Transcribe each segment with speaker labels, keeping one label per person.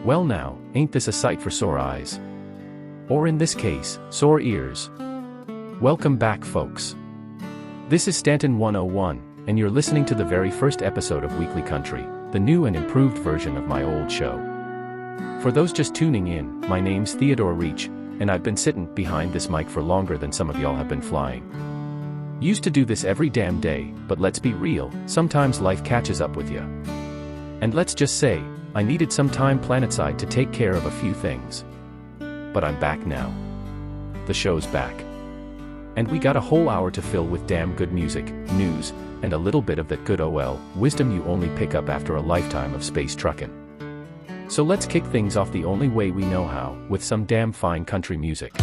Speaker 1: Well now, ain't this a sight for sore eyes? Or in this case, sore ears. Welcome back, folks. This is Stanton 101, and you're listening to the very first episode of Weekly Country, the new and improved version of my old show. For those just tuning in, my name's Theodor Reech, and I've been sitting behind this mic for longer than some of y'all have been flying. Used to do this every damn day, but let's be real, sometimes life catches up with you. And let's just say, I needed some time planetside to take care of a few things. But I'm back now. The show's back. And we got a whole hour to fill with damn good music, news, and a little bit of that good wisdom you only pick up after a lifetime of space truckin'. So let's kick things off the only way we know how, with some damn fine country music.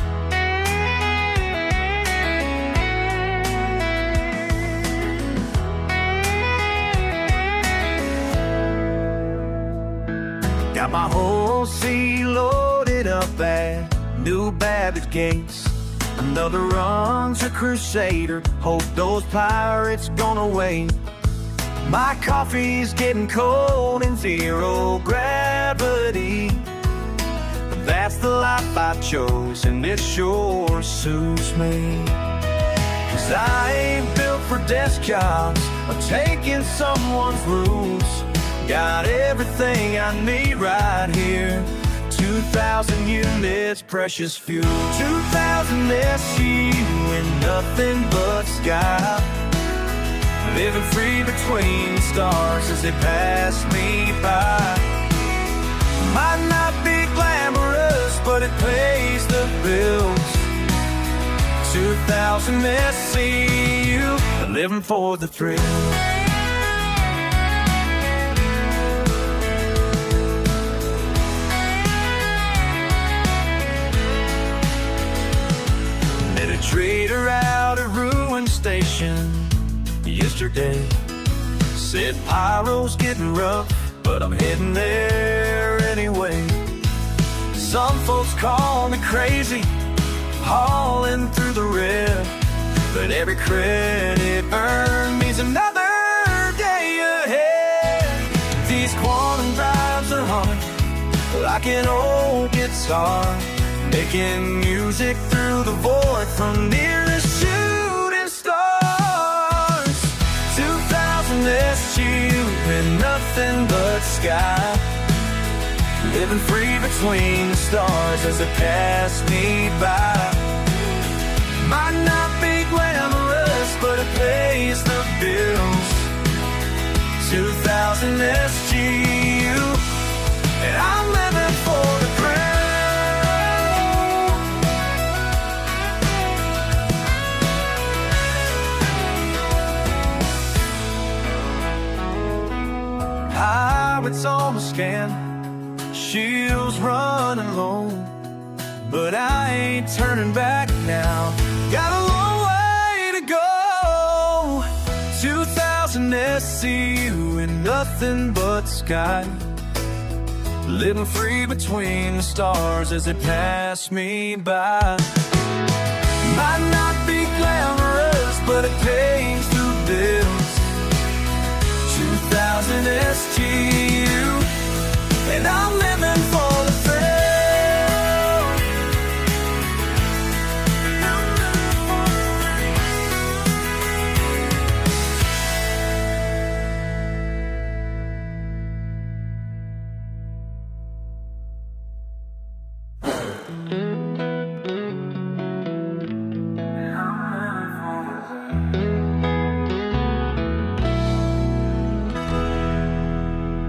Speaker 2: Got my whole sea loaded up at New Babbage Gates. Another run's a crusader. Hope those pirates gonna wait. My coffee's getting cold in zero gravity. But that's the life I chose, and it sure suits me. 'Cause I ain't built for desk jobs or taking someone's roots. Got everything I need right here. 2,000 units, precious fuel. 2,000 SU and nothing but sky. Living free between the stars as they pass me by. Might not be glamorous, but it pays the bills. 2,000 SCU, living for the thrill. Trader out at Ruin Station yesterday. Said Pyro's getting rough, but I'm heading there anyway. Some folks call me crazy, hauling through the red, but every credit earned means another day ahead. These quantum drives are humming like an old guitar, making music through the void from nearest shooting stars. 2,000 SU and nothing but sky. Living free between the stars as they pass me by. Might not be glamorous, but it pays the bills. 2,000 SGU, and I'm living for the crown. Pirates on the scan, shields running low, but I ain't turning back now. Got a long way to go. 2,000 SCU and nothing but sky. Living free between the stars as they pass me by. Might not be glamorous, but it pays the bills. 2,000 SGU, and I'm living for the thrill.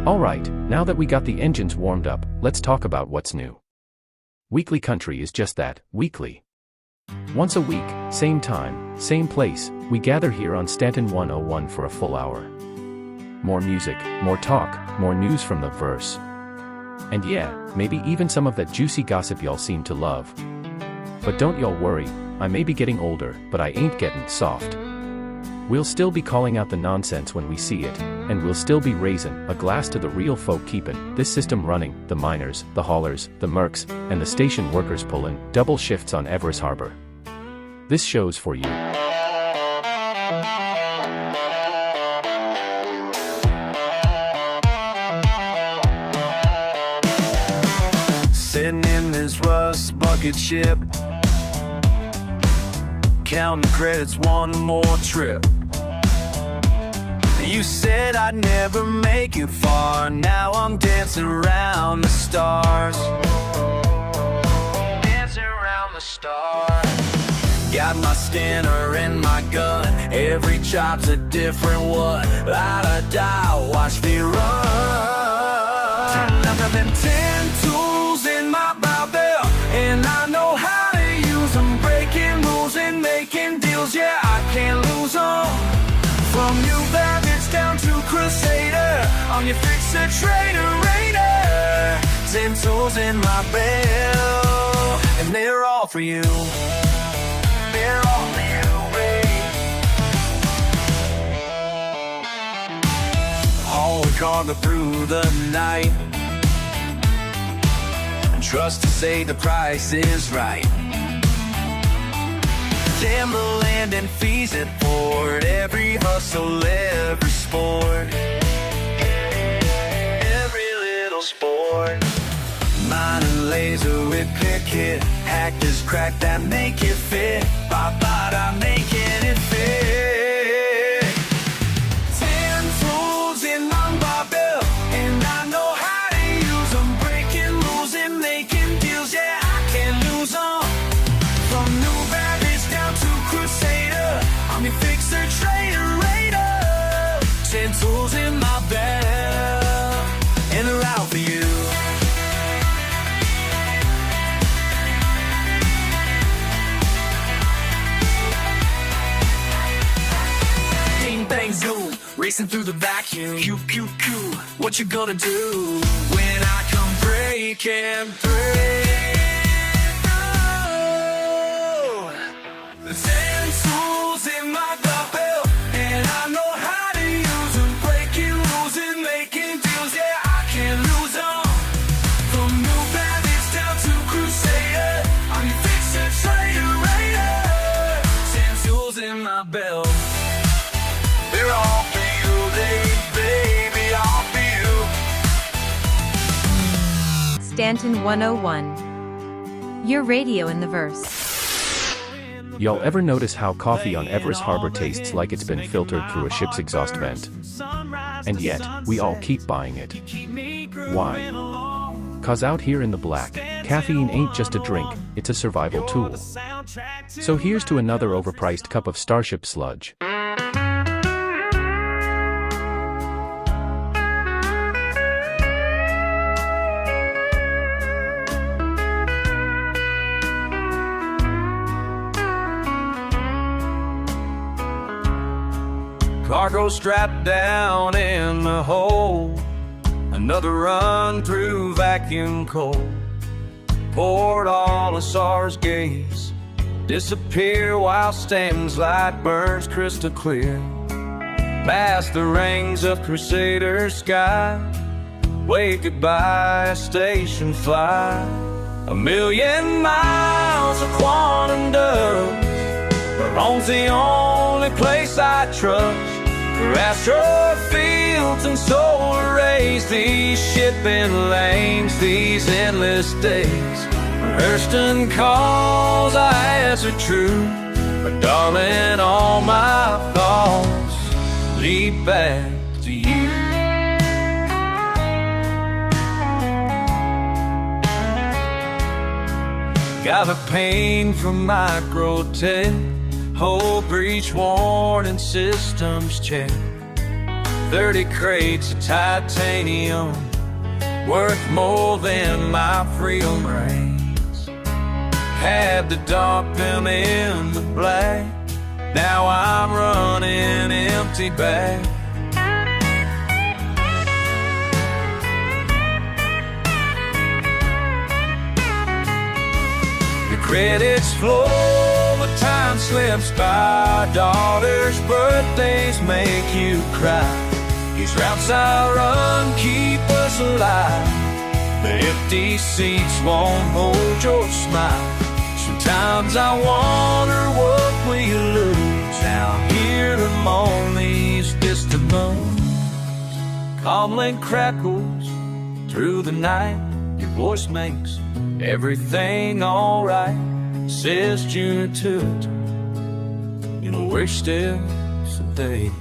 Speaker 1: Alright, now that we got the engines warmed up, let's talk about what's new. Weekly Country is just that, weekly. Once a week, same time, same place, we gather here on Stanton 101 for a full hour. More music, more talk, more news from the verse. And yeah, maybe even some of that juicy gossip y'all seem to love. But don't y'all worry, I may be getting older, but I ain't getting soft. We'll still be calling out the nonsense when we see it, and we'll still be raising a glass to the real folk keeping this system running, the miners, the haulers, the mercs, and the station workers pulling double shifts on Everest Harbor. This show's for you.
Speaker 2: rocket ship, counting credits, one more trip. You said I'd never make it far, now I'm dancing around the stars. Dancing around the stars. Got my Stanton and my gun, every chop's a different one. La-da-da, watch me run. I've got them 10 tools in my barbell, and I know how to use them. Breaking rules and making deals, yeah, I can't lose them. From new bandits down to Crusader, on your fixer, trader, raider. 10 tools in my belt, and they're all for you. They're all for you, babe. Haul the cargo through the night, and trust to say the price is right. Timberland and fees it forward, every hustle, every sport, every little sport. Mine and laser with pick hit, hackers crack that make it fit. Ba-ba-da, making it fit. 10 tools in my barbell, and I know how to use them. Breaking rules and making deals, yeah, I can't lose them. From new bandits down to Crusader, I'm your fixer, trader, raider. 10 tools in my belt, and they're out for you. Things go racing through the vacuum. Q, Q, Q, what you gonna do when I come breaking through? The 10 tools in my belt, and I know how to use them. Breaking rules and making deals, yeah, I can't lose them. From new bandits down to Crusader, I'm your fixer, trader, raider. 10 tools in my belt. They're all for you, baby, all for you.
Speaker 3: Stanton 101. Your radio in the verse.
Speaker 1: Y'all ever notice how coffee on Everest Harbor tastes like it's been filtered through a ship's exhaust vent? And yet, we all keep buying it. Why? 'Cause out here in the black, caffeine ain't just a drink, it's a survival tool. So here's to another overpriced cup of Starship sludge.
Speaker 2: Cargo strapped down in the hold, another run through vacuum cold. Poured all of SAR's gaze, disappear while Stanton's light burns crystal clear. Past the rings of Crusader sky, wave goodbye a station fly. 1,000,000 miles of quantum dust, but home's the only place I trust. For astrofields and solar rays, these shipping lanes, these endless days. When Hurston calls, I answer true, but darling, all my thoughts lead back to you. Got a pain from microtech, whole breach warning systems check. 30 crates of titanium, worth more than my freedom rings. Had to dump them in the black, now I'm running empty back. The credits flow, but time slips by. Daughters' birthdays make you cry. These routes I run keep us alive. The empty seats won't hold your smile. Sometimes I wonder what we lose out here among these distant moons. Comlink crackles through the night, Your voice makes everything alright. Says Junior to it, you know where he steps today.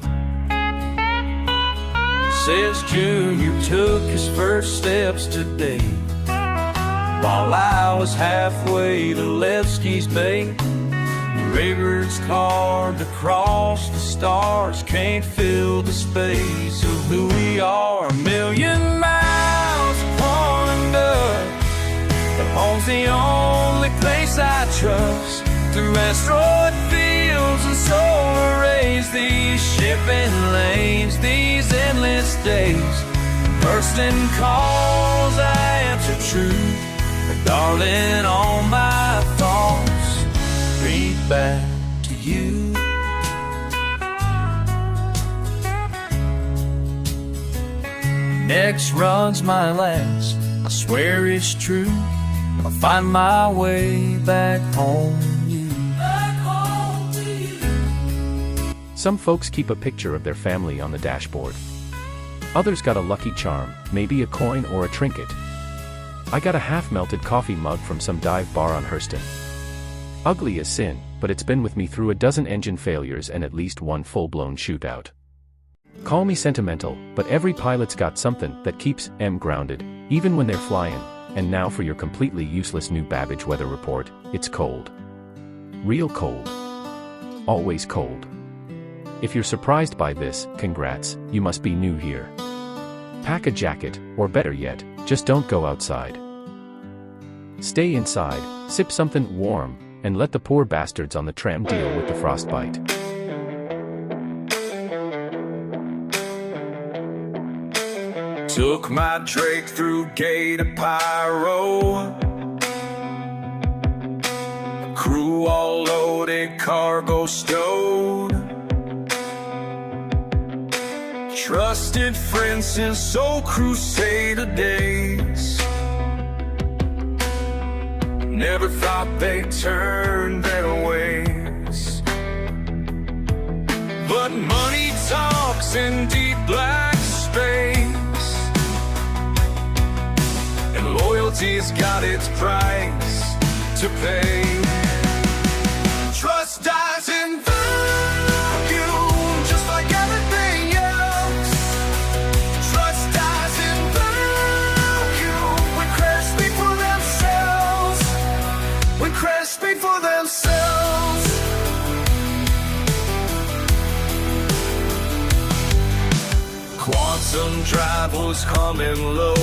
Speaker 2: Says Junior took his first steps today, while I was halfway to Levski's Bay. The river's carved across the stars, can't fill the space of who we are. 1,000,000 miles under, but home's the only place I trust. Through asteroid fields and solar rays, these shipping lanes, these endless days. Bursting calls, I answer true. But darling, all my thoughts read back to you. Next runs my last, I swear it's true. I'll find my way back home to you.
Speaker 1: Some folks keep a picture of their family on the dashboard. Others got a lucky charm, maybe a coin or a trinket. I got a half-melted coffee mug from some dive bar on Hurston. Ugly as sin, but it's been with me through a dozen engine failures and at least one full-blown shootout. Call me sentimental, but every pilot's got something that keeps them grounded, even when they're flying. And now for your completely useless new Babbage weather report. It's cold. Real cold. Always cold. If you're surprised by this, congrats, you must be new here. Pack a jacket, or better yet, just don't go outside. Stay inside, sip something warm, and let the poor bastards on the tram deal with the frostbite.
Speaker 2: Took my Drake through Gate of Pyro. Crew all loaded, cargo stowed. Trusted friends since old Crusader days. Never thought they'd turn their ways. But money talks in deep black space. Loyalty's got its price to pay. Trust dies in vacuum, just like everything else. Trust dies in vacuum when credits speak for themselves. When credits speak for themselves. Quantum drive was coming low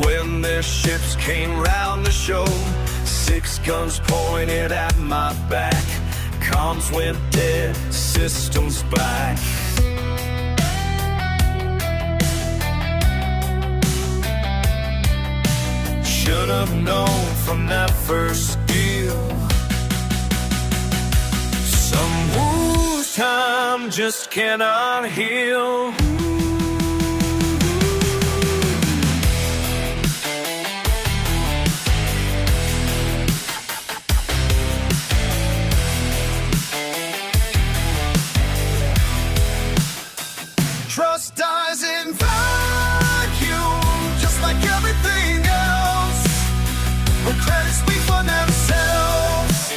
Speaker 2: when their ships came round the show. 6 guns pointed at my back. Comms went dead, systems back. Should have known from that first deal. Some wounds time just cannot heal. Trust dies in vacuum, just like everything else. When credits speak for themselves.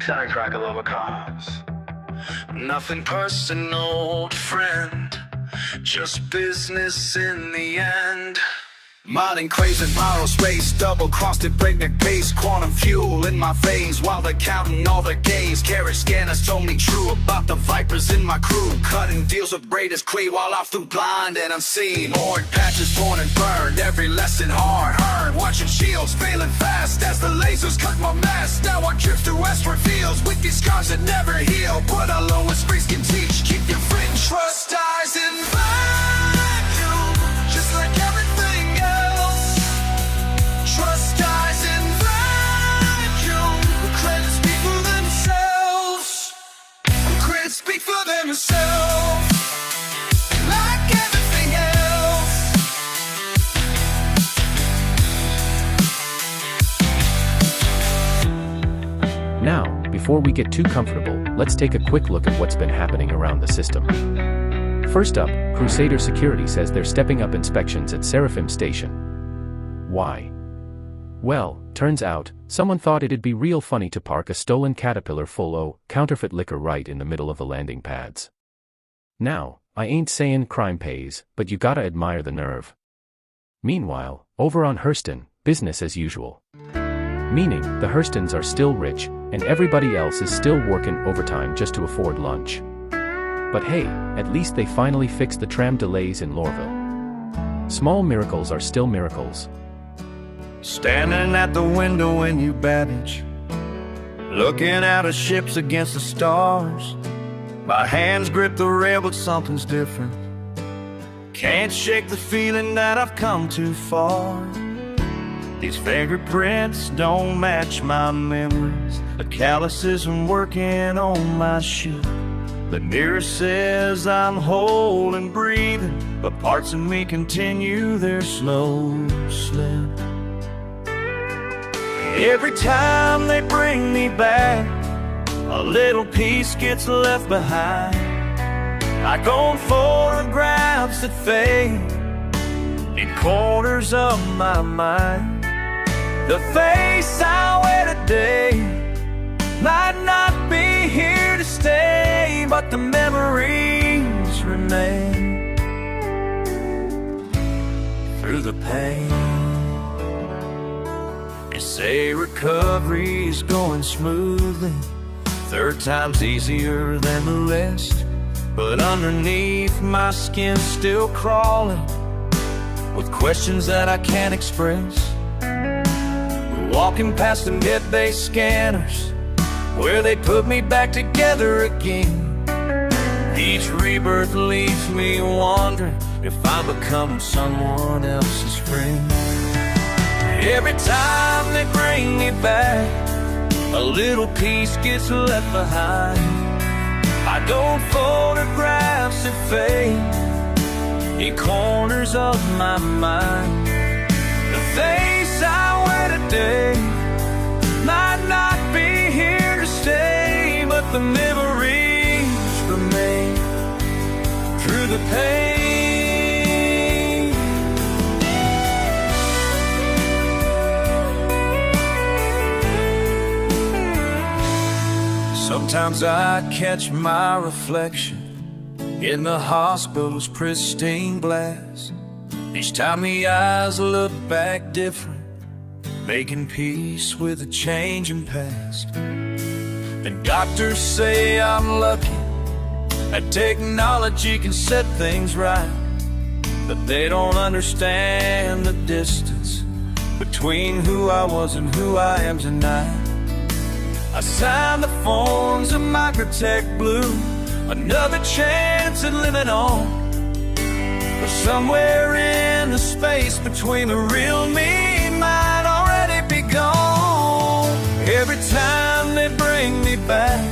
Speaker 2: Sorry, crackle over cause. Nothing personal, old friend. Just business in the end. Modding craze and viral space, double-crossed at breakneck pace. Quantum fuel in my veins while they're counting all the gains. Carriage scanners told me true about the vipers in my crew. Cutting deals with Raiders Cree while I flew blind and unseen. Orange patches torn and burned, every lesson hard earned. Watching shields failing fast as the lasers cut my mask. Now I drift through asteroid fields with these scars that never heal. But alone with freaks can teach, keep your friend. Trust dies in vacuum, just like everything else. Trust dies in vacuum. The credits speak for themselves. The credits speak for themselves. Like everything else.
Speaker 1: before we get too comfortable, let's take a quick look at what's been happening around the system. First up, Crusader Security says they're stepping up inspections at Seraphim Station. Why? Well, turns out, someone thought it'd be real funny to park a stolen Caterpillar full of counterfeit liquor right in the middle of the landing pads. Now, I ain't saying crime pays, but you gotta admire the nerve. Meanwhile, over on Hurston, business as usual. Meaning, the Hurstons are still rich, and everybody else is still working overtime just to afford lunch. But hey, at least they finally fixed the tram delays in Lorville. Small miracles are still miracles.
Speaker 2: Standing at the window in New Babbage, looking out at ships against the stars. My hands grip the rail, but something's different. Can't shake the feeling that I've come too far. These fingerprints don't match my memories. The calluses are working on my shoe. The mirror says I'm whole and breathing, but parts of me continue their slow slip. Every time they bring me back, a little piece gets left behind. Like old photographs that fade in corners of my mind. The face I wear today might not be here to stay, but the memories remain through the pain. They say recovery's going smoothly, third time's easier than the rest. But underneath my skin's still crawling with questions that I can't express. Walking past the net-based scanners where they put me back together again. Each rebirth leaves me wondering if I'm becoming someone else's friend. Every time they bring me back, a little piece gets left behind. I don't photographs that fade in corners of my mind. The face I wear today might not be here to stay, but the memories remain through the pain. Sometimes I catch my reflection in the hospital's pristine glass. Each time the eyes look back different, making peace with a changing past. And doctors say I'm lucky that technology can set things right, but they don't understand the distance between who I was and who I am tonight. I signed the forms of Microtech Blue, another chance at living on. But somewhere in the space between the real me might already be gone. Every time they bring me back,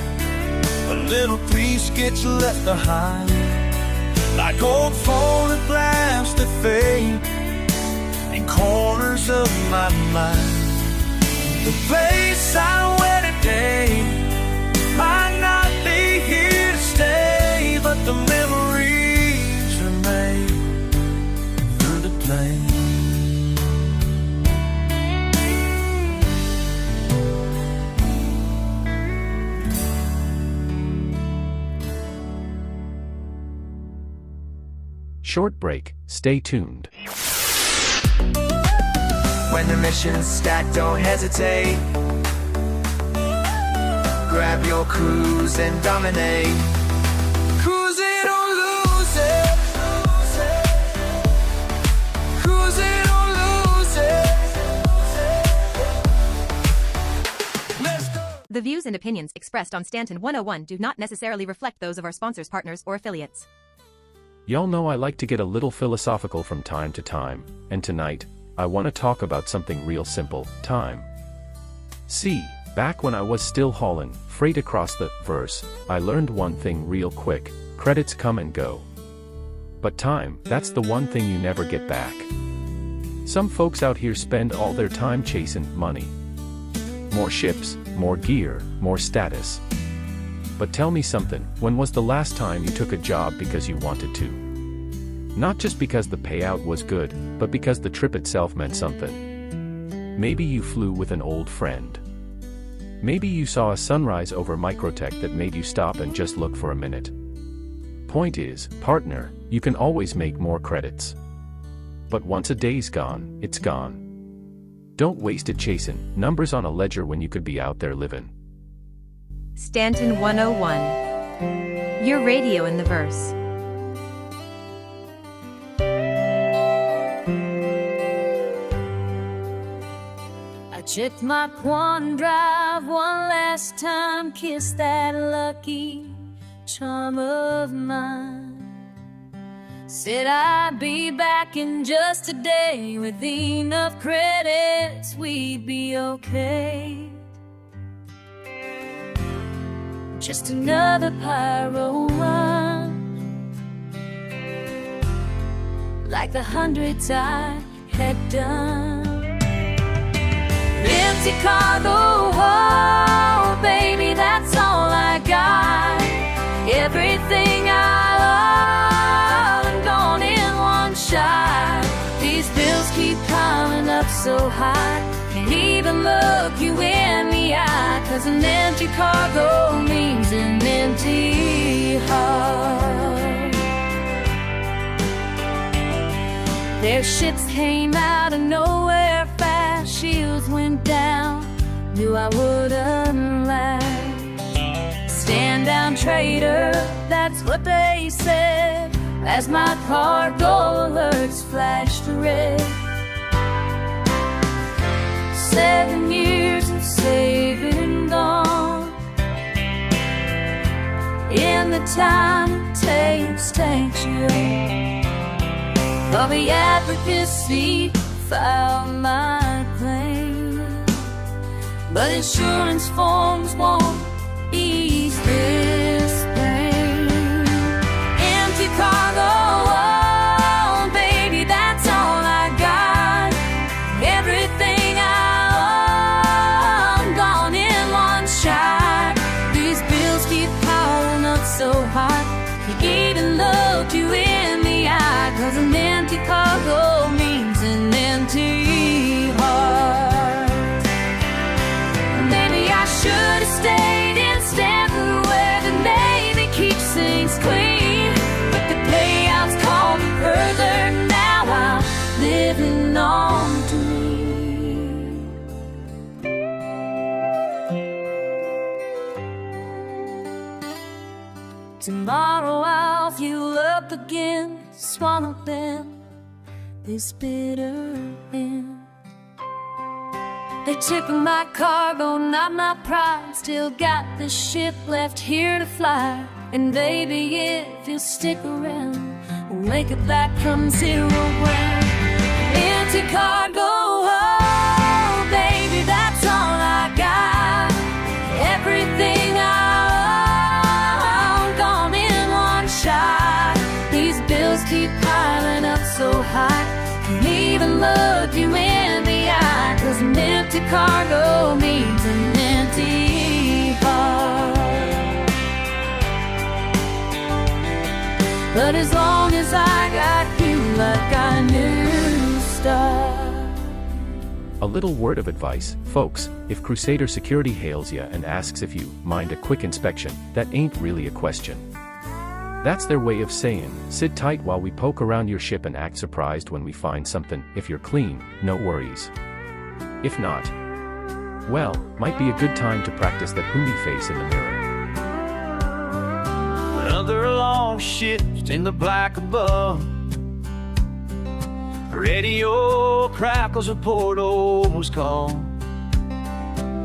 Speaker 2: a little piece gets left behind. Like old photographs that fade in corners of my mind. The face I wear today might not be here to stay, but the memories remain through the pain.
Speaker 1: Short break, stay tuned.
Speaker 4: When the mission's stacked, don't hesitate. Grab your cruise and dominate. Cruise it or lose it. Cruise it or lose it. Let's go.
Speaker 5: The views and opinions expressed on Stanton 101 do not necessarily reflect those of our sponsors, partners, or affiliates.
Speaker 1: Y'all know I like to get a little philosophical from time to time, and tonight, I want to talk about something real simple: time. See, back when I was still hauling freight across the verse, I learned one thing real quick: credits come and go. But time, that's the one thing you never get back. Some folks out here spend all their time chasing money. More ships, more gear, more status. But tell me something, when was the last time you took a job because you wanted to? Not just because the payout was good, but because the trip itself meant something. Maybe you flew with an old friend. Maybe you saw a sunrise over Microtech that made you stop and just look for a minute. Point is, partner, you can always make more credits. But once a day's gone, it's gone. Don't waste it chasing numbers on a ledger when you could be out there living.
Speaker 3: Stanton 101. Your radio in the verse.
Speaker 6: I checked my Quan drive one last time, kissed that lucky charm of mine. Said I'd be back in just a day, with enough credits we'd be okay. Just another pyro run, like the hundreds I had done. Empty cargo, oh baby, that's all I got. Everything I own gone in one shot. These bills keep piling up so high, can't even look you in the eye, 'cause an empty cargo means an empty heart. Their ships came out of nowhere fast, shields went down, knew I wouldn't last. Stand down, trader, that's what they said, as my cargo alerts flashed red. 7 years of saving gone, in the time it takes you. Of the advocacy, filed my claim, but insurance forms won't ease this pain. Empty cargo, oh baby, that's all I got. Everything I own gone in one shot. These bills keep piling up so hot, can't even look you in the eye, 'cause an empty cargo means an empty heart. Maybe I should have stayed in Stanton, where the Navy keeps things clean, but the payouts call me further. Now I'm living on dream. Tomorrow I'll fuel up again, swallow them this bitter end. They took my cargo, not my pride. Still got this ship left here to fly. And baby, if you'll stick around, we'll make it back from 0 ground. Empty cargo, oh baby, that's all I got. Everything I own gone in one shot. These bills keep piling up so high, can't even look you in the eye, 'cause an empty cargo means an empty heart. But as long as I got you, like I knew start.
Speaker 1: A little word of advice, folks, if Crusader Security hails ya and asks if you mind a quick inspection, that ain't really a question. That's their way of saying, sit tight while we poke around your ship and act surprised when we find something. If you're clean, no worries. If not, well, might be a good time to practice that hooty face in the mirror.
Speaker 2: Another long shift in the black above. Radio crackles, a port almost call.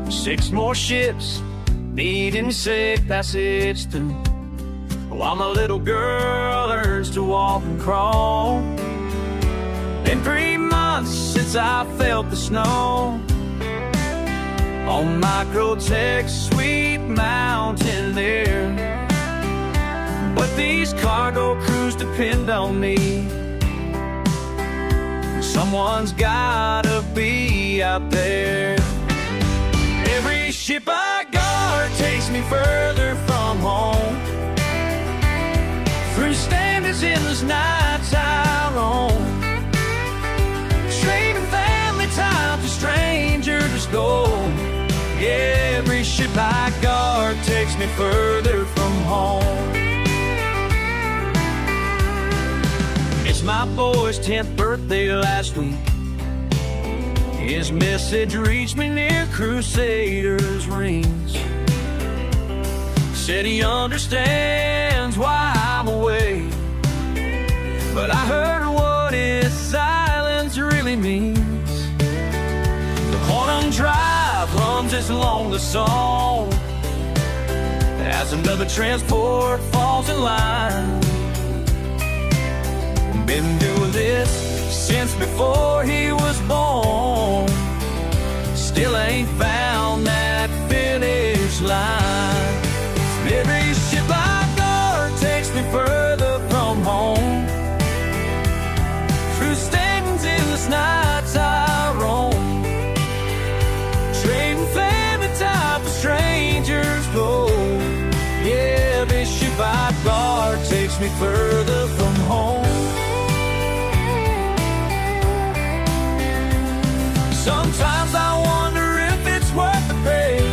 Speaker 2: 6 more ships needing sick, that's it's through. While my little girl learns to walk and crawl. Been 3 months since I felt the snow on Microtech's sweet mountain air. But these cargo crews depend on me. Someone's gotta be out there. Every ship I guard takes me further from home. Through Stanton's endless nights I roam, trading family time to strangers' gold. Yeah, every ship I guard takes me further from home. It's my boy's 10th birthday last week. His message reached me near Crusader's rings. Said he understands why I'm away, but I heard what his silence really means. The Horn Drive hums its longest song as another transport falls in line. Been doing this since before he was born, still ain't found that finish line. Every ship I guard takes me further from home. Through Stanton's endless nights I roam, trading family time for strangers' gold. Yeah, every ship I guard takes me further from home. Sometimes I wonder if it's worth the pain,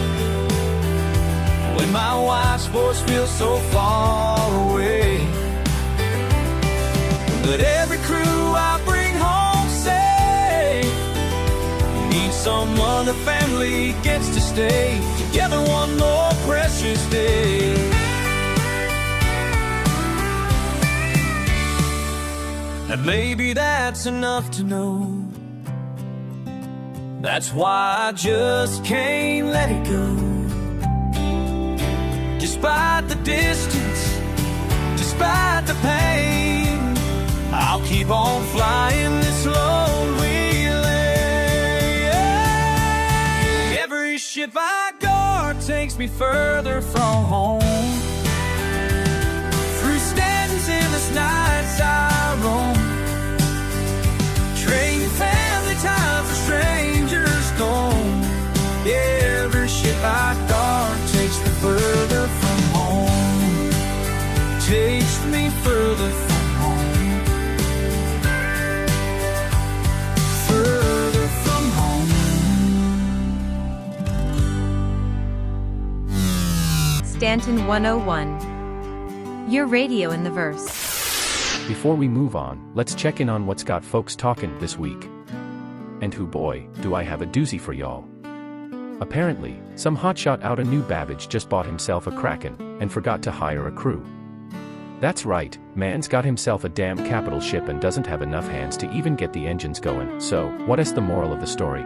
Speaker 2: when my wife's voice feels so far away. But every crew I bring home safe needs someone the family gets to stay together one more precious day. And maybe that's enough to know. That's why I just can't let it go. Despite the distance, despite the pain, I'll keep on flying this lonely lane. Every ship I guard takes me further from home. Through Stanton's endless nights I roam, trading family time for strangers gone. Yeah, every ship I guard takes me further from home. Takes me further from home. Further from home.
Speaker 3: Stanton 101. Your radio in the verse.
Speaker 1: Before we move on, let's check in on what's got folks talking this week. And who boy, do I have a doozy for y'all. Apparently, some hotshot out of New Babbage just bought himself a Kraken, and forgot to hire a crew. That's right, man's got himself a damn capital ship and doesn't have enough hands to even get the engines going. So, what is the moral of the story?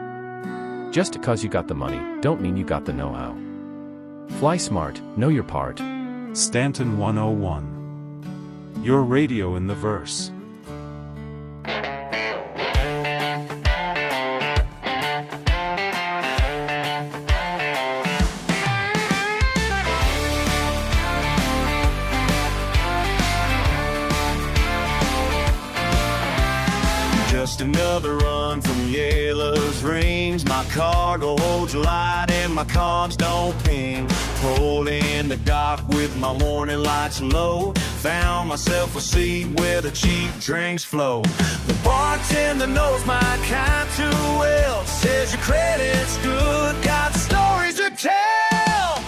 Speaker 1: Just because you got the money, don't mean you got the know-how. Fly smart, know your part.
Speaker 7: Stanton 101. Your radio in the verse.
Speaker 2: Just another run from Yellow's rings. My cargo holds light and my comms don't ping. Pulled in the dock with my warning lights low. Found myself a seat where the cheap drinks flow. The bartender knows my kind too well. Says your credit's good, got stories to tell.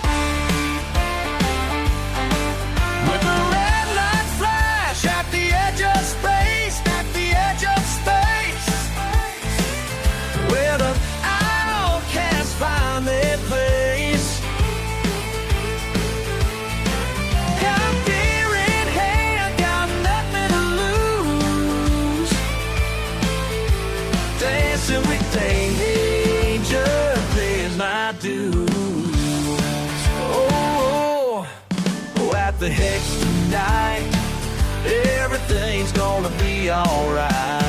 Speaker 2: With the red light flash at the edge of space, at the edge of space, where the outcasts find their place. Got beer in hand, got nothing to lose. Dancing with danger pays my dues. Oh, at the Hex tonight, everything's gonna be alright.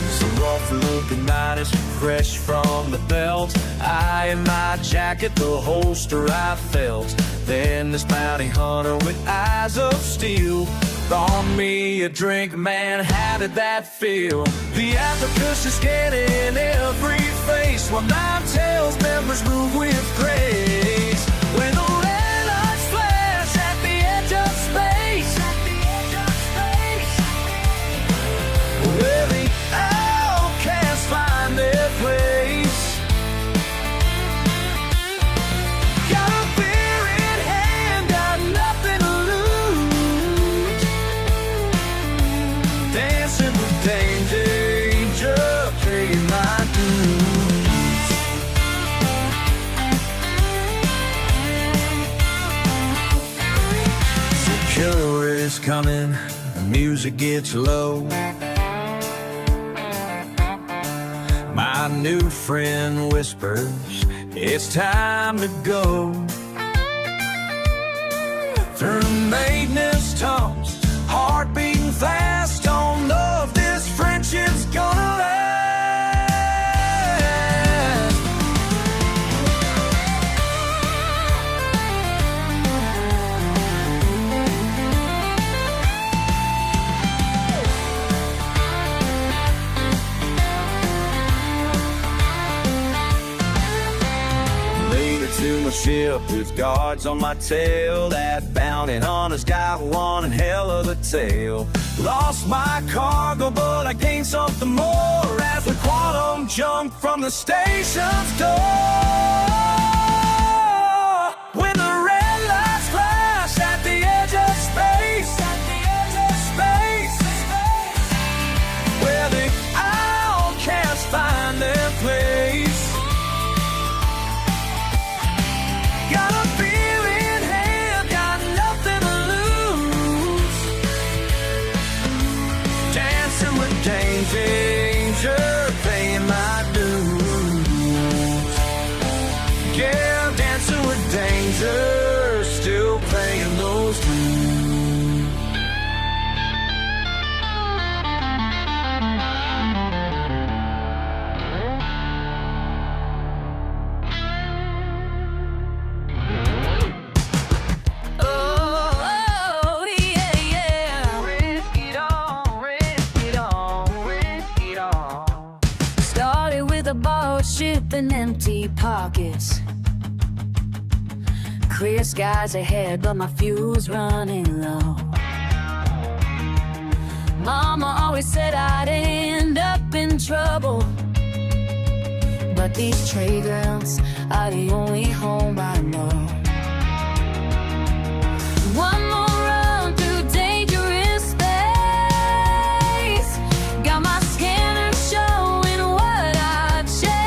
Speaker 2: Some rough looking miners fresh from the belt, I in my jacket, the holster I felt. Then this bounty hunter with eyes of steel brought me a drink, man, how did that feel? The afterpush is getting every face while Nine Tails members move with grace. When the red lights flash at the edge of space, where the outcasts find their place. Got a beer in hand, got nothing to lose. Dancing with danger, paying my dues. The killer is coming, the music gets low. My new friend whispers, it's time to go. Through maintenance talks, heart beating fast on love, this friendship's gonna last. To my ship with guards on my tail. That bounty hunter's got one hell of a tail. Lost my cargo, but I gained something more as the quantum jumped from the station's door. When the red lights flash at the edge of space, where the outcasts find their place. Got a beer in hand, got nothing to lose. Dancing with danger, paying my dues. Yeah, dancing with danger, still paying those dues.
Speaker 6: Ship and empty pockets, clear skies ahead, but my fuel's running low. Mama always said I'd end up in trouble, but these trade routes are the only home I know. One more run through dangerous space, got my scanner showing what I've chased.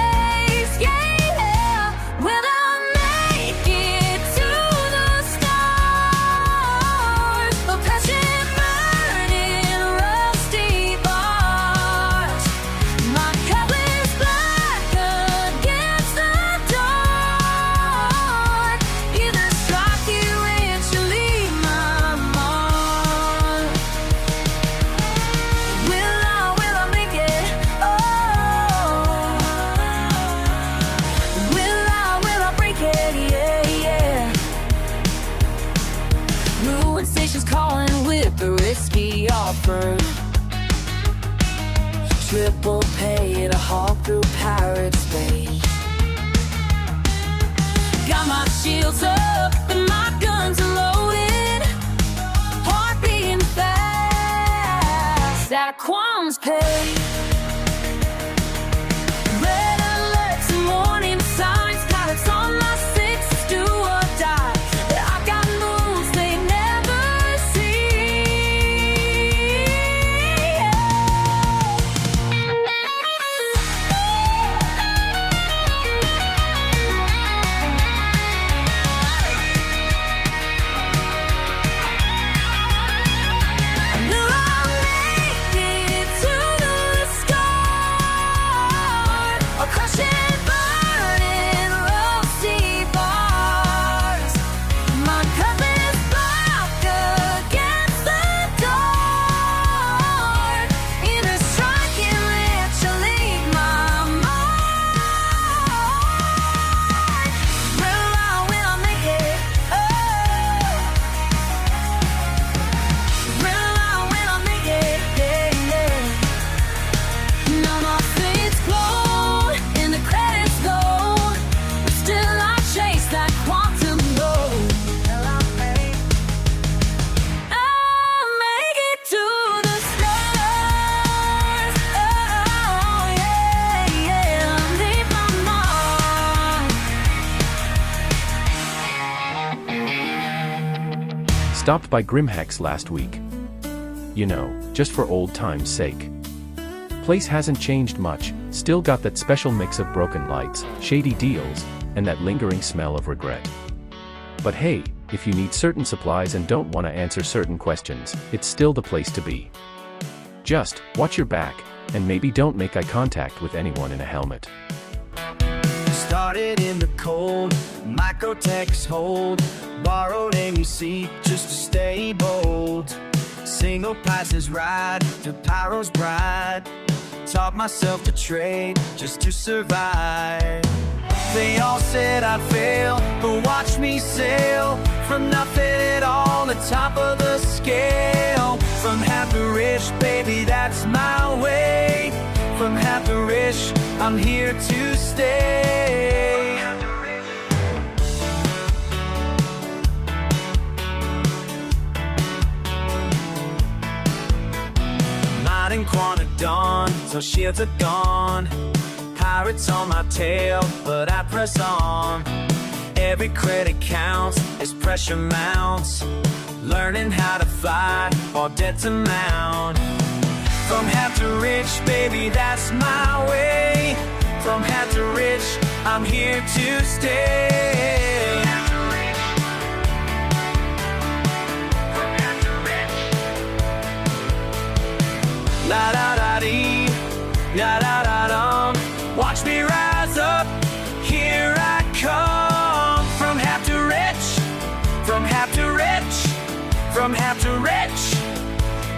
Speaker 6: Triple pay to hawk through pirate space. Got my shields up and my guns are loaded, heart beating fast at a qualm's pace. Red alerts and warning signs, pilots on my six, do or die. I got moves they never see. I knew I'd make it to the
Speaker 1: Stopped by Grimhack's last week. You know, just for old time's sake. Place hasn't changed much, still got that special mix of broken lights, shady deals, and that lingering smell of regret. But hey, if you need certain supplies and don't want to answer certain questions, it's still the place to be. Just watch your back, and maybe don't make eye contact with anyone in a helmet.
Speaker 2: Started in the cold, microtext hold, borrowed AC just to stay bold. Single passes ride to Pyro's bride. Taught myself to trade just to survive. They all said I'd fail, but watch me sail from nothing at all to top of the scale. From half to rich, baby, that's my way. From half to rich, I'm here to stay. Night in Quanta dawn, so shields are gone. Pirates on my tail, but I press on. Every credit counts as pressure mounts. Learning how to fly or dead to mount. From half to rich, baby, that's my way. From half to rich, I'm here to stay. La da da dee, la da da dum. Watch me rise up, here I come. From half to rich, from half to rich, from half to rich.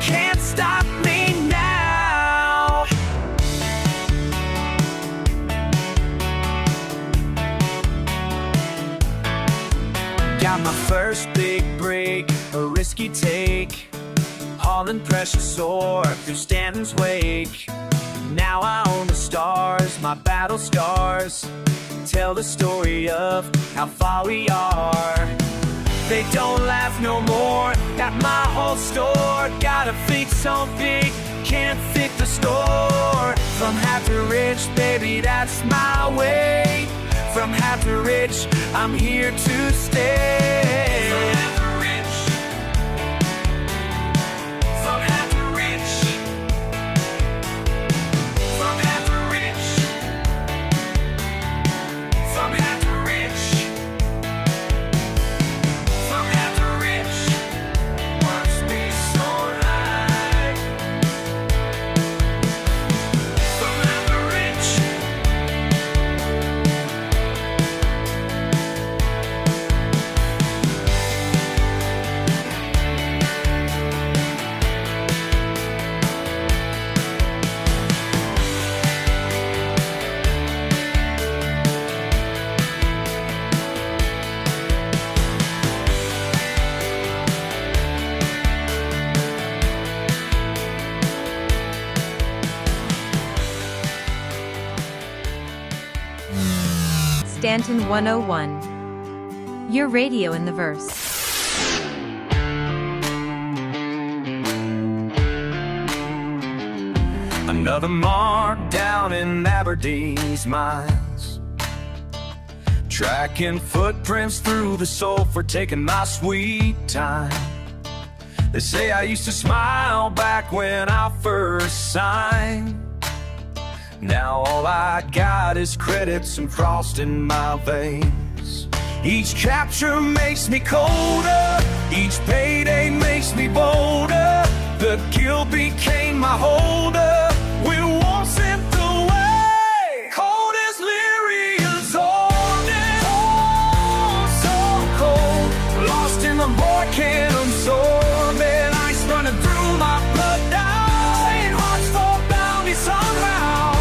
Speaker 2: Can't stop me now. Got my first big break, a risky take. Hauling precious ore through Stanton's wake. Now I own the stars, my battle scars tell the story of how far we are. They don't laugh no more at my whole store. Gotta fix something, can't fix the store. From half to rich, baby, that's my way. From half to rich, I'm here to stay. From half to rich, from half to rich, from half to rich, from half to rich, from half to rich. Watch me soar high. From half to rich.
Speaker 3: Stanton 101. Your radio in the verse.
Speaker 2: Another mark down in Aberdeen's mines. Tracking footprints through the sulfur, taking my sweet time. They say I used to smile back when I first signed. Now all I got is credits and frost in my veins. Each capture makes me colder, each payday makes me bolder. The guilt became my holder, we won't slip away. Cold as Lyria's orbit, oh, so cold. Lost in the void, can't absorb it. Ice running through my blood now. Ain't hearts for bounty somehow.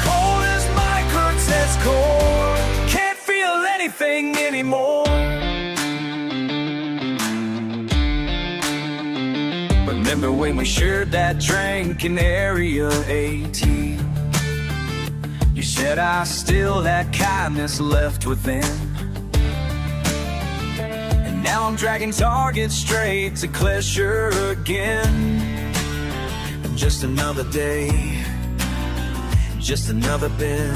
Speaker 2: Cold as my cortez core, can't feel anything anymore. Remember when we shared that drink in Area 18? You said I still had kindness left within. And now I'm dragging targets straight to Klesher again. Just another day, just another bin.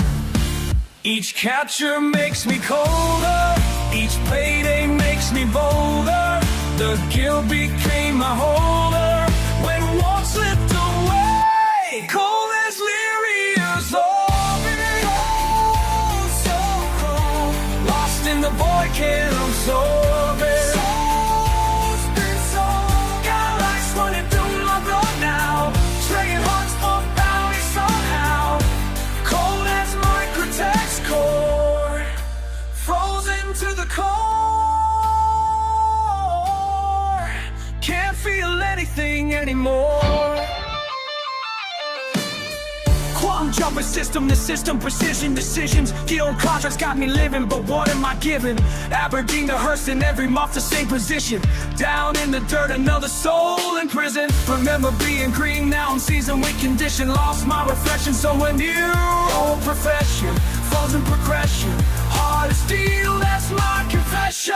Speaker 2: Each capture makes me colder, each payday makes me bolder. The guilt became my holder when one slipped away. Cold as leery as orbit, oh, so cold. Lost in the void, can't absorb it. Soul's been sold. Got ice running through my blood now. Trading hearts for bounty somehow. Cold as microtext core, frozen to the core. Can't feel anything anymore. Quantum jumper system to system, precision decisions. Guild contracts got me living, but what am I giving? Aberdeen to Hurston, every month the same position. Down in the dirt, another soul in prison. Remember being green, now I'm seasoned with condition. Lost my reflection, so a new old profession. Frozen progression, hard as steel, that's my confession.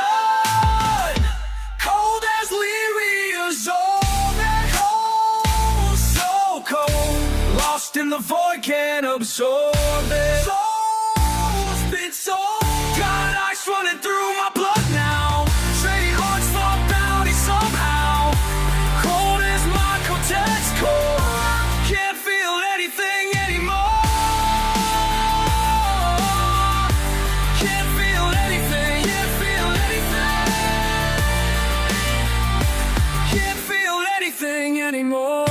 Speaker 2: Cold as leery as old, cold, so cold. Lost in the void, can't absorb it. Soul's been sold. Got ice running through my blood now. Trading hearts for bounty somehow. Cold as my cortex core. Can't feel anything anymore. Can't feel anything. Can't feel anything. Can't feel anything anymore.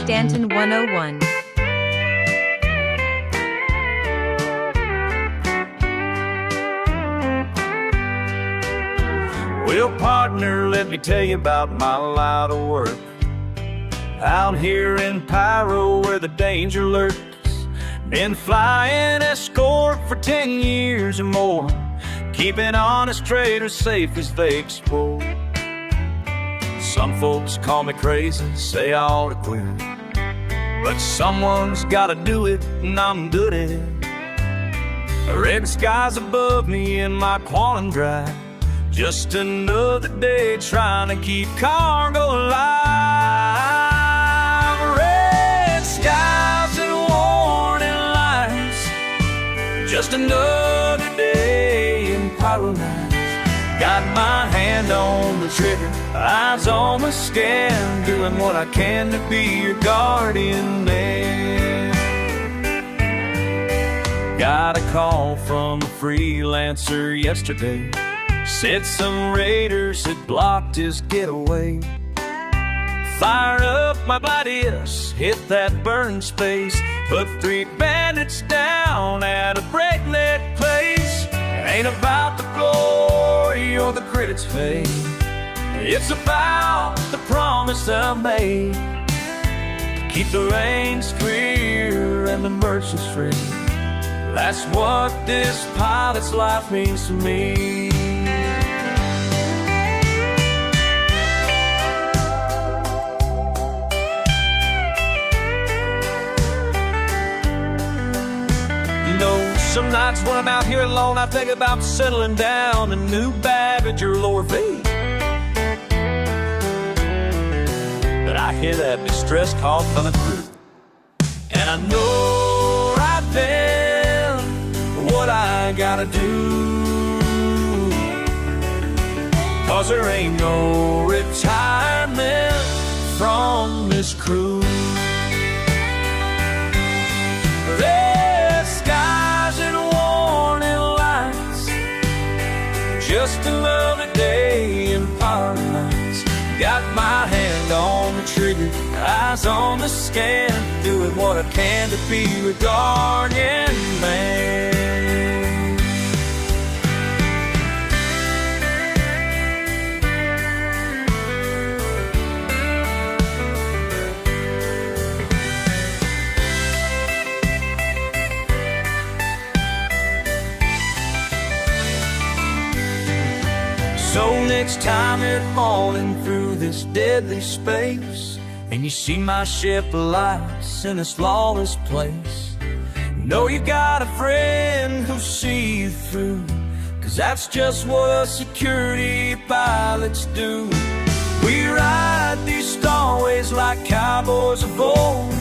Speaker 3: Stanton 101.
Speaker 2: Well, partner, let me tell you about my line of work. Out here in Pyro where the danger lurks. Been flying escort for 10 years or more. Keeping honest traders safe as they explore. Some folks call me crazy, say I ought to quit. But someone's gotta do it, and I'm good at it. Red skies above me in my quantum drive. Just another day trying to keep cargo alive. Red skies and warning lights. Just another day in paradise. Got my hand on the trigger, eyes on the scan, doing what I can to be your guardian man. Got a call from a freelancer yesterday. Said some raiders had blocked his getaway. Fired up my Gladius, hit that burn space. Put 3 bandits down at a breakneck pace. It ain't about the glory or the critics' fame. It's about the promise I made. Keep the lanes clear and the merchants free. That's what this pilot's life means to me. Some nights when I'm out here alone, I think about settling down a new baggage or lower V. But I hear that distress call coming through, and I know right then what I gotta do. 'Cause there ain't no retirement from this cruise. Just another day in paradise. Got my hand on the trigger, eyes on the scan, doing what I can to be your guardian man. So next time you're falling through this deadly space, and you see my ship of lights in this lawless place, know you got a friend who'll see you through, 'cause that's just what us security pilots do. We ride these starways like cowboys of old,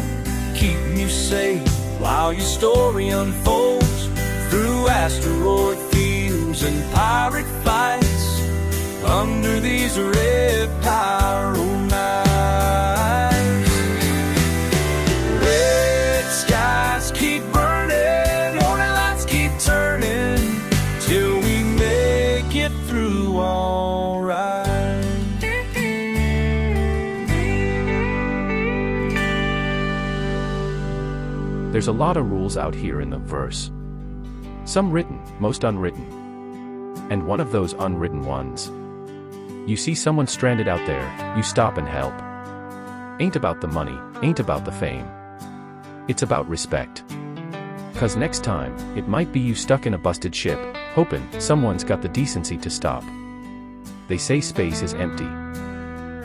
Speaker 2: keeping you safe while your story unfolds through asteroid fields wars and pirate fights under these red pyro nights. Red skies keep burning, morning lights keep turning, till we make it through all right.
Speaker 1: There's a lot of rules out here in the verse. Some written, most unwritten. And one of those unwritten ones. You see someone stranded out there, you stop and help. Ain't about the money, ain't about the fame. It's about respect. 'Cause next time, it might be you stuck in a busted ship, hoping someone's got the decency to stop. They say space is empty.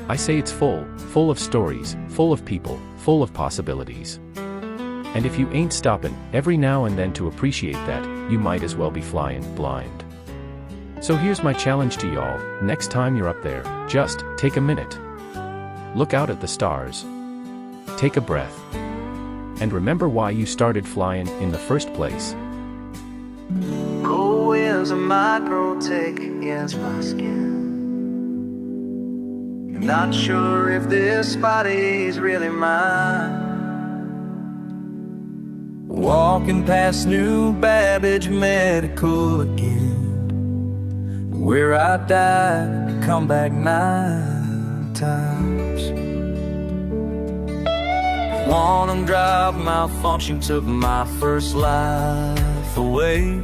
Speaker 1: I say it's full, full of stories, full of people, full of possibilities. And if you ain't stopping, every now and then to appreciate that, you might as well be flying blind. So here's my challenge to y'all, next time you're up there, just take a minute. Look out at the stars. Take a breath. And remember why you started flying in the first place.
Speaker 4: Cold winds of micro-tech against my skin. Not sure if this body's really mine.
Speaker 2: Walking past New Babbage Medical again, where I died, come back 9 times. Quantum drive malfunction took my first life away.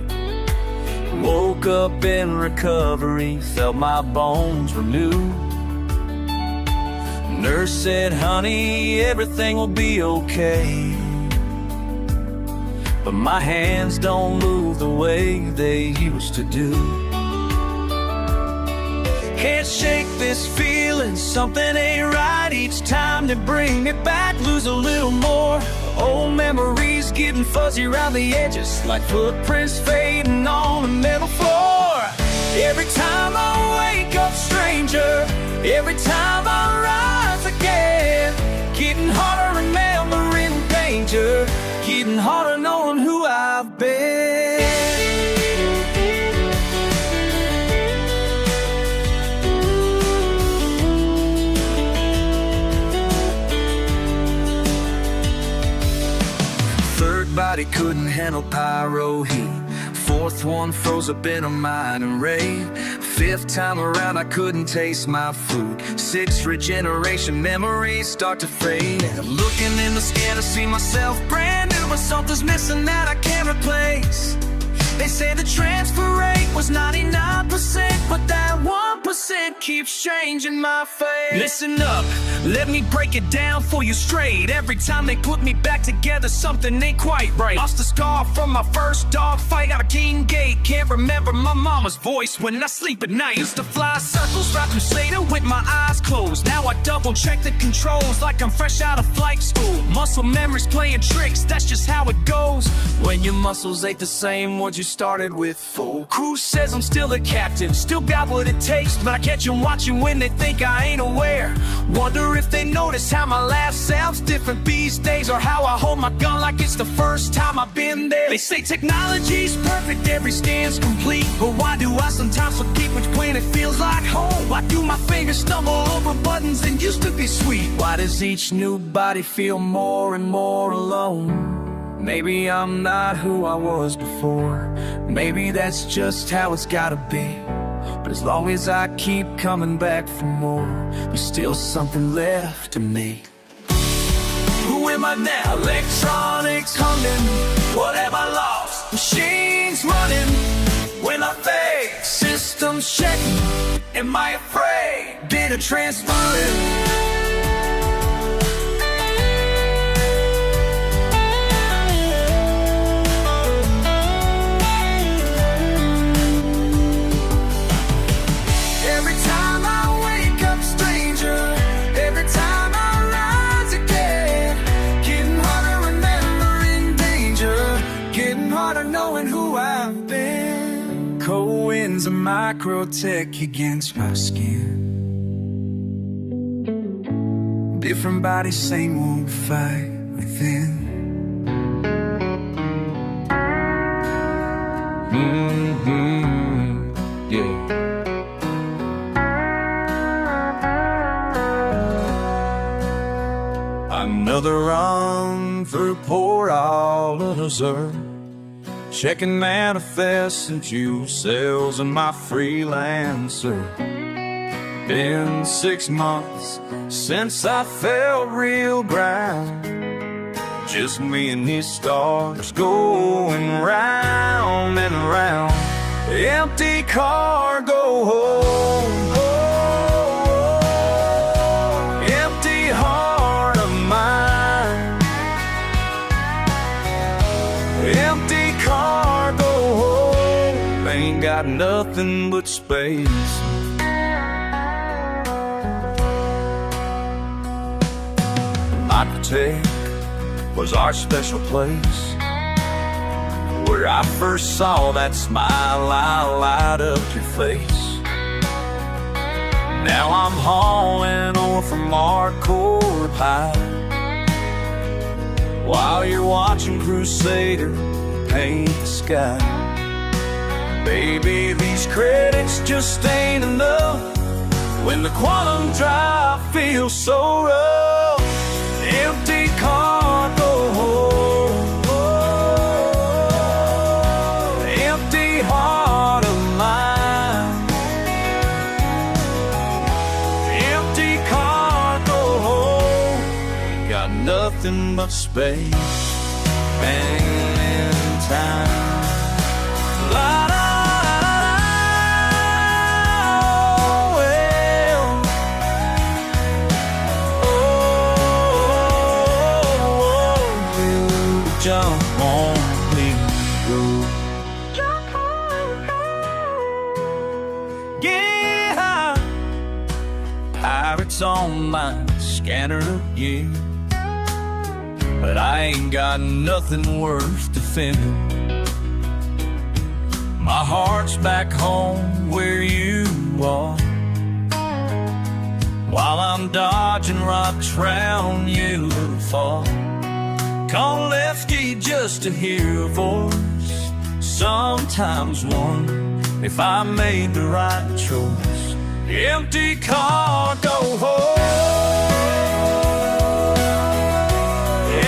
Speaker 2: Woke up in recovery, felt my bones renew. Nurse said, honey, everything will be okay. But my hands don't move the way they used to do. Can't shake this feeling, something ain't right. Each time they bring it back, lose a little more. Old memories getting fuzzy around the edges, like footprints fading on the metal floor. Every time I wake up stranger, every time I rise again, getting harder remembering danger, getting harder knowing who I've been. Third body couldn't handle pyro heat. Fourth one froze up in a mining raid. Fifth time around I couldn't taste my food. Sixth regeneration memories start to fade. Looking in the scanner, see myself brand new, but something's missing that I can't replace. They say the transfer rate was 99%, but that 1% keeps changing my fate. Listen up, let me break it down for you straight. Every time they put me back together, something ain't quite right. Lost a scar from my first dog fight out of King Gate. Can't remember my mama's voice when I sleep at night. Used to fly circles right through Slater with my eyes closed. Now I double check the controls like I'm fresh out of flight school. Muscle memory's playing tricks, that's just how it goes. When your muscles ain't the same ones you started with. Full crew says I'm still a captain, still got what it takes, but I catch them watching when they think I ain't aware. Wonder if they notice how my laugh sounds different these days, or how I hold my gun like it's the first time I've been there. They say technology's perfect, every scan's complete, but why do I sometimes forget which planet feels like home? Why do my fingers stumble over buttons that used to be sweet? Why does each new body feel more and more alone? Maybe I'm not who I was before. Maybe that's just how it's gotta be. But as long as I keep coming back for more, there's still something left in me. Who am I now? Electronics humming. What have I lost? Machines running. When I fade, systems checking. Am I afraid? Data transferring. A micro-tech against my skin. Different body, same old fight within. Another run through Port Island, Missouri. Checking manifests and fuel cells in my freelancer. Been 6 months since I felt real grind. Just me and these stars going round and round. Empty cargo hold, empty heart of mine. Empty cargo hold, ain't got nothing but space. Tech was our special place, where I first saw that smile light up your face. Now I'm hauling on from hardcore pie, while you're watching Crusader paint the sky. Baby, these credits just ain't enough when the quantum drive feels so rough. Empty cargo hold, empty heart of mine. Empty cargo hold, ain't got nothing but space and time. La da da da, well, jump on me, go. Yeah, pirates on my scanner again, but I ain't got nothing worth defending. My heart's back home where you are, while I'm dodging rocks round you fall. Call Lefty just to hear your voice. Sometimes wonder if I made the right choice. Empty cargo hold,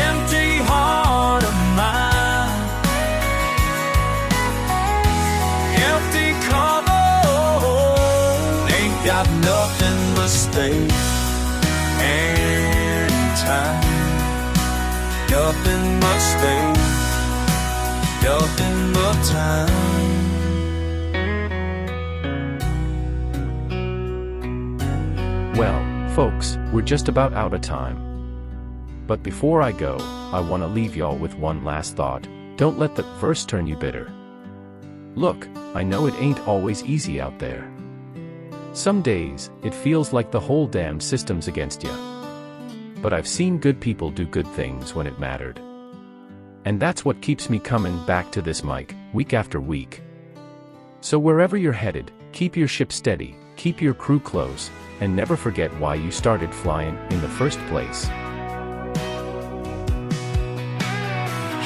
Speaker 2: empty heart of mine. Empty cargo hold, ain't got nothing but space and time. Nothing but space, nothing but time.
Speaker 1: Well, folks, we're just about out of time. But before I go, I want to leave y'all with one last thought. Don't let the verse turn you bitter. Look, I know it ain't always easy out there. Some days, it feels like the whole damn system's against you. But I've seen good people do good things when it mattered. And that's what keeps me coming back to this mic, week after week. So wherever you're headed, keep your ship steady, keep your crew close, and never forget why you started flying in the first place.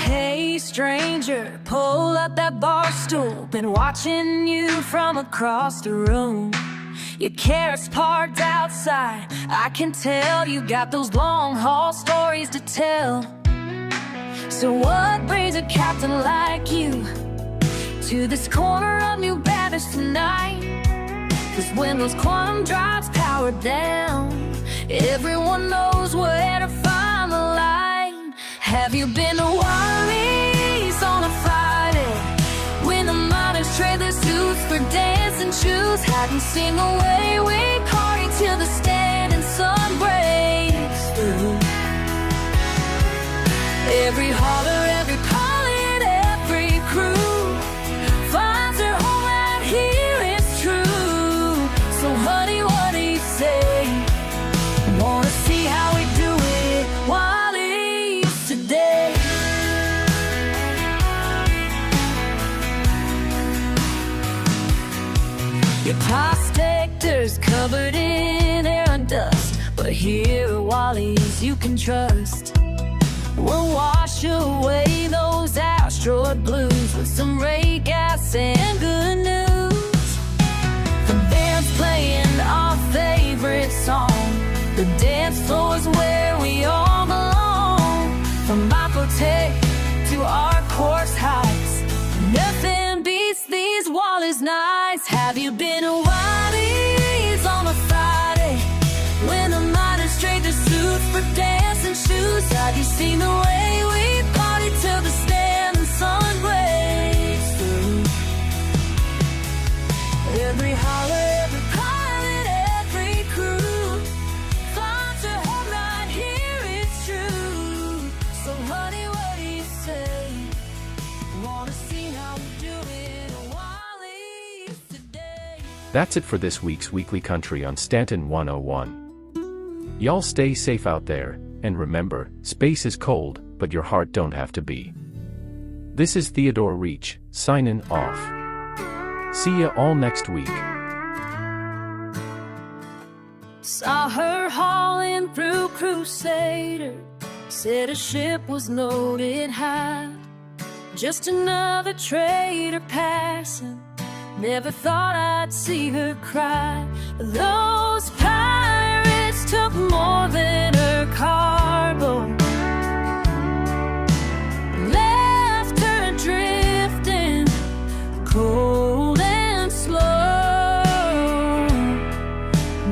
Speaker 6: Hey stranger, pull up that bar stool. Been watching you from across the room. Your carrots parked outside. I can tell you got those long haul stories to tell. So what brings a captain like you to this corner of New Bathurst tonight? Cause when those quantum drives power down, everyone knows where to find the line. Have you been to Wally's on a Friday, when the miners trade their suits for dancing shoes? Hadn't seen the way we party till the standing sun breaks through. Every hauler, every pilot, every crew finds their home right here, it's true. So honey, what do you say? Wanna see how we do it, Wally's today. Your prospectors covered in air and dust, but here at Wally's you can trust. We'll wash away those asteroid blues with some ray gas and good news. The band's playing our favorite song. The dance floor's where we all belong. seen the way we party till the stand and sun breaks through. Every holler, every pilot, every crew finds her home right here, it's true. So honey, what do you say? Wanna see how we do it a while today?
Speaker 1: That's it for this week's Weekly Country on Stanton 101. Y'all stay safe out there, and remember, space is cold, but your heart don't have to be. This is Theodor Reech, signing off. See ya all next week.
Speaker 6: Saw her hauling through Crusader, said a ship was loaded high. Just another trader passing, never thought I'd see her cry. Those pirates took more than her cargo, left her drifting cold and slow.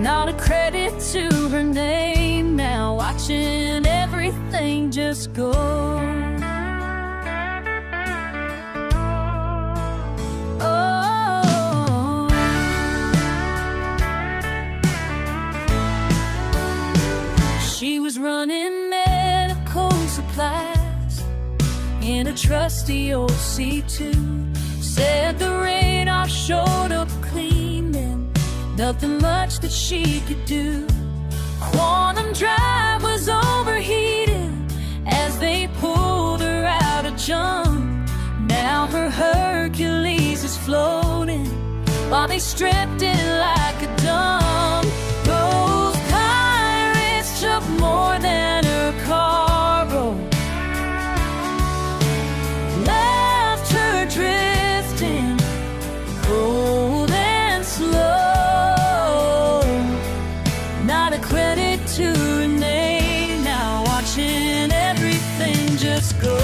Speaker 6: Not a credit to her name now, watching everything just go. She was running medical supplies in a trusty old C2. Said the radar showed up clean and nothing much that she could do. Quantum Drive was overheated as they pulled her out of jump. Now her Hercules is floating while they stripped it like a dump. Those pirates took more than her cargo, left her drifting cold and slow. Not a credit to her name now, watching everything just go.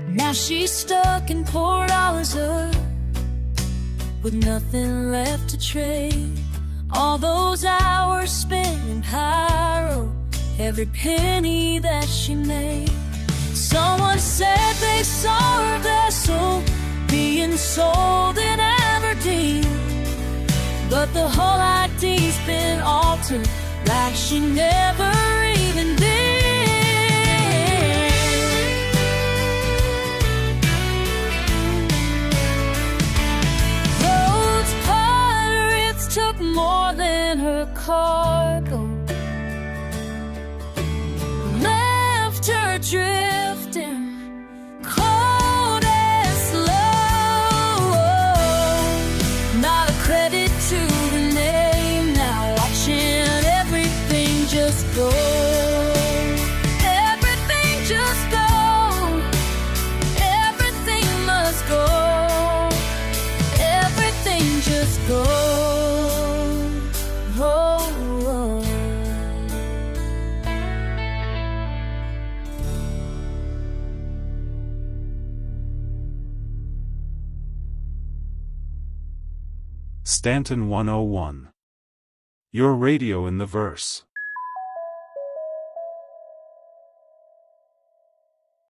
Speaker 6: Now she's stuck in Port Arthur with nothing left to trade. All those hours spent in Cairo, every penny that she made. Someone said they saw her vessel being sold in Aberdeen, but the whole ID's been altered like she never even did. Took more than her cargo, left her drifting cold and slow. Not a credit to her name now, watching everything just go. Everything just go. Everything must go. Everything just go.
Speaker 7: Stanton 101. Your radio in the verse.